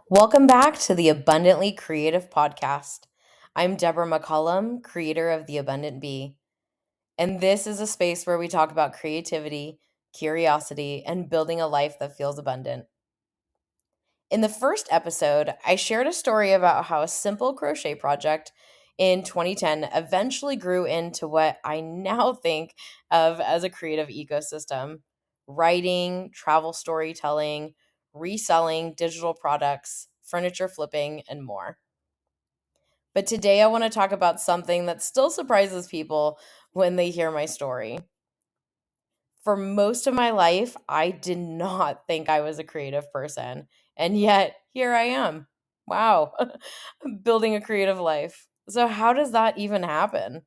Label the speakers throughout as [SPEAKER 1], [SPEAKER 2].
[SPEAKER 1] Welcome back to the Abundantly Creative Podcast. I'm Deborah McCollum, creator of The Abundant Bee, and this is a space where we talk about creativity, curiosity, and building a life that feels abundant. In the first episode, I shared a story about how a simple crochet project in 2010 eventually grew into what I now think of as a creative ecosystem: writing, travel storytelling, reselling digital products, furniture flipping, and more. But today I want to talk about something that still surprises people when they hear my story. For most of my life, I did not think I was a creative person. And yet, here I am. Wow, building a creative life. So, how does that even happen?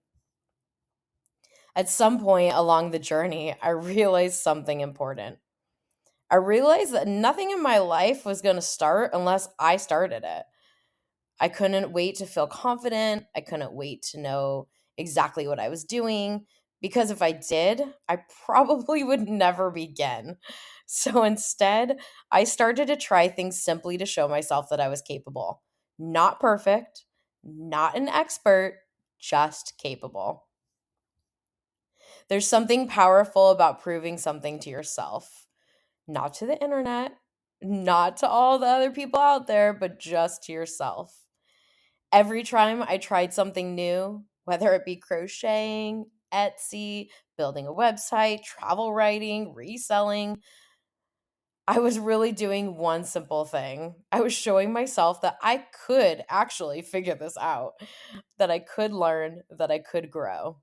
[SPEAKER 1] At some point along the journey, I realized something important. I realized that nothing in my life was going to start unless I started it. I couldn't wait to feel confident. I couldn't wait to know exactly what I was doing because if I did, I probably would never begin. So instead, I started to try things simply to show myself that I was capable. Not perfect, not an expert, just capable. There's something powerful about proving something to yourself, not to the internet, not to all the other people out there, but just to yourself. Every time I tried something new, whether it be crocheting, Etsy, building a website, travel writing, reselling, I was really doing one simple thing. I was showing myself that I could actually figure this out, that I could learn, that I could grow.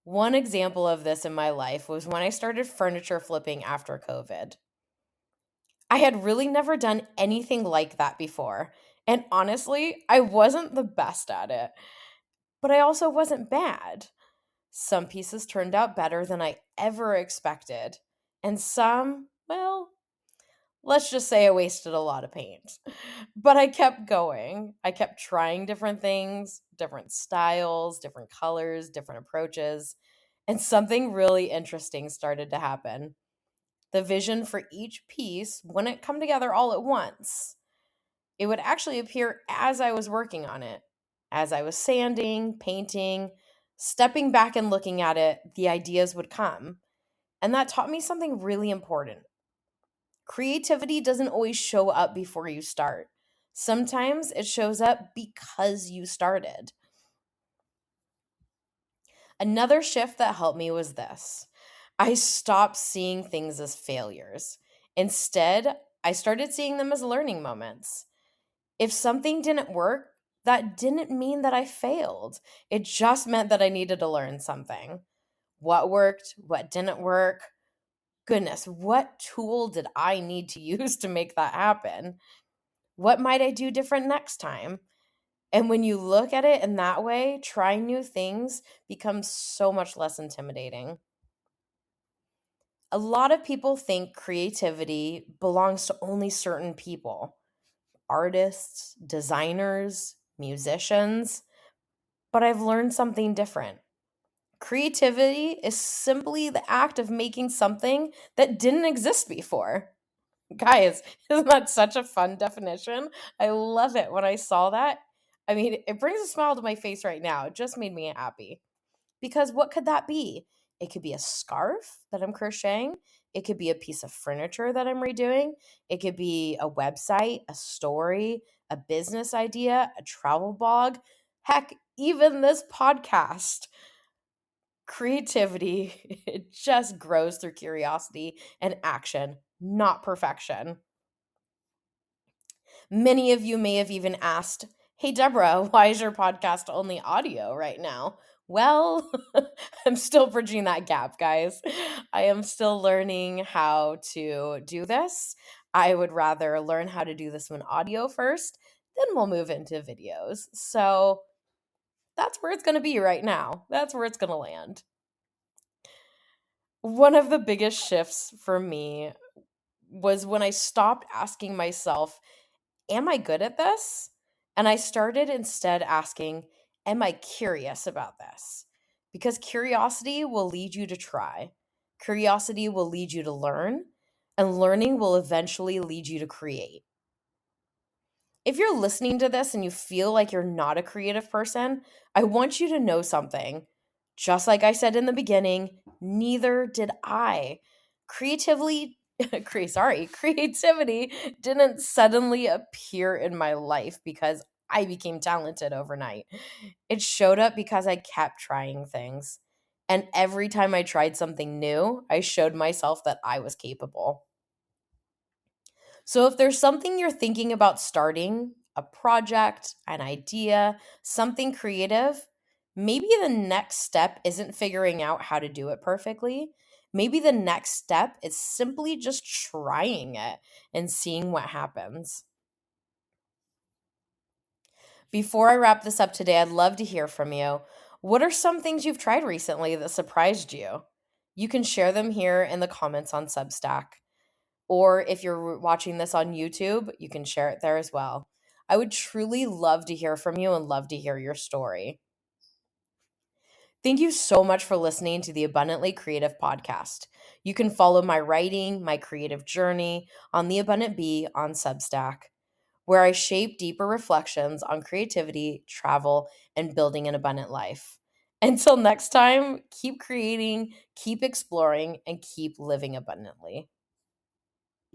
[SPEAKER 1] One example of this in my life was when I started furniture flipping after COVID. I had really never done anything like that before. And honestly, I wasn't the best at it. But I also wasn't bad. Some pieces turned out better than I ever expected. And some, well, let's just say I wasted a lot of paint. But I kept going. I kept trying different things, different styles, different colors, different approaches. And something really interesting started to happen. The vision for each piece wouldn't come together all at once. It would actually appear as I was working on it. As I was sanding, painting, stepping back and looking at it, the ideas would come. And that taught me something really important. Creativity doesn't always show up before you start. Sometimes it shows up because you started. Another shift that helped me was this: I stopped seeing things as failures. Instead, I started seeing them as learning moments. If something didn't work, that didn't mean that I failed. It just meant that I needed to learn something. What worked? What didn't work? Goodness, what tool did I need to use to make that happen? What might I do different next time? And when you look at it in that way, trying new things becomes so much less intimidating. A lot of people think creativity belongs to only certain people: artists, designers, musicians. But I've learned something different. Creativity is simply the act of making something that didn't exist before. Guys, isn't that such a fun definition? I love it when I saw that. I mean, it brings a smile to my face right now. It just made me happy. Because what could that be? It could be a scarf that I'm crocheting. It could be a piece of furniture that I'm redoing. It could be a website, a story, a business idea, a travel blog. Heck, even this podcast. Creativity, it just grows through curiosity and action, not perfection. Many of you may have even asked, "Hey, Deborah, why is your podcast only audio right now?" Well, I'm still bridging that gap, guys. I am still learning how to do this. I would rather learn how to do this one audio first, then we'll move into videos. So that's where it's going to be right now. That's where it's going to land. One of the biggest shifts for me was when I stopped asking myself, am I good at this? And I started instead asking, am I curious about this? Because curiosity will lead you to try. Curiosity will lead you to learn. and learning will eventually lead you to create. If you're listening to this and you feel like you're not a creative person, I want you to know something. Just like I said in the beginning, neither did I. Creatively, creativity didn't suddenly appear in my life because I became talented overnight. It showed up because I kept trying things. And every time I tried something new, I showed myself that I was capable. So if there's something you're thinking about starting, a project, an idea, something creative, maybe the next step isn't figuring out how to do it perfectly. Maybe the next step is simply just trying it and seeing what happens. Before I wrap this up today, I'd love to hear from you. What are some things you've tried recently that surprised you? You can share them here in the comments on Substack. Or if you're watching this on YouTube, you can share it there as well. I would truly love to hear from you and love to hear your story. Thank you so much for listening to the Abundantly Creative podcast. You can follow my writing, my creative journey on the Abundant Bee on Substack, where I shape deeper reflections on creativity, travel, and building an abundant life. Until next time, keep creating, keep exploring, and keep living abundantly.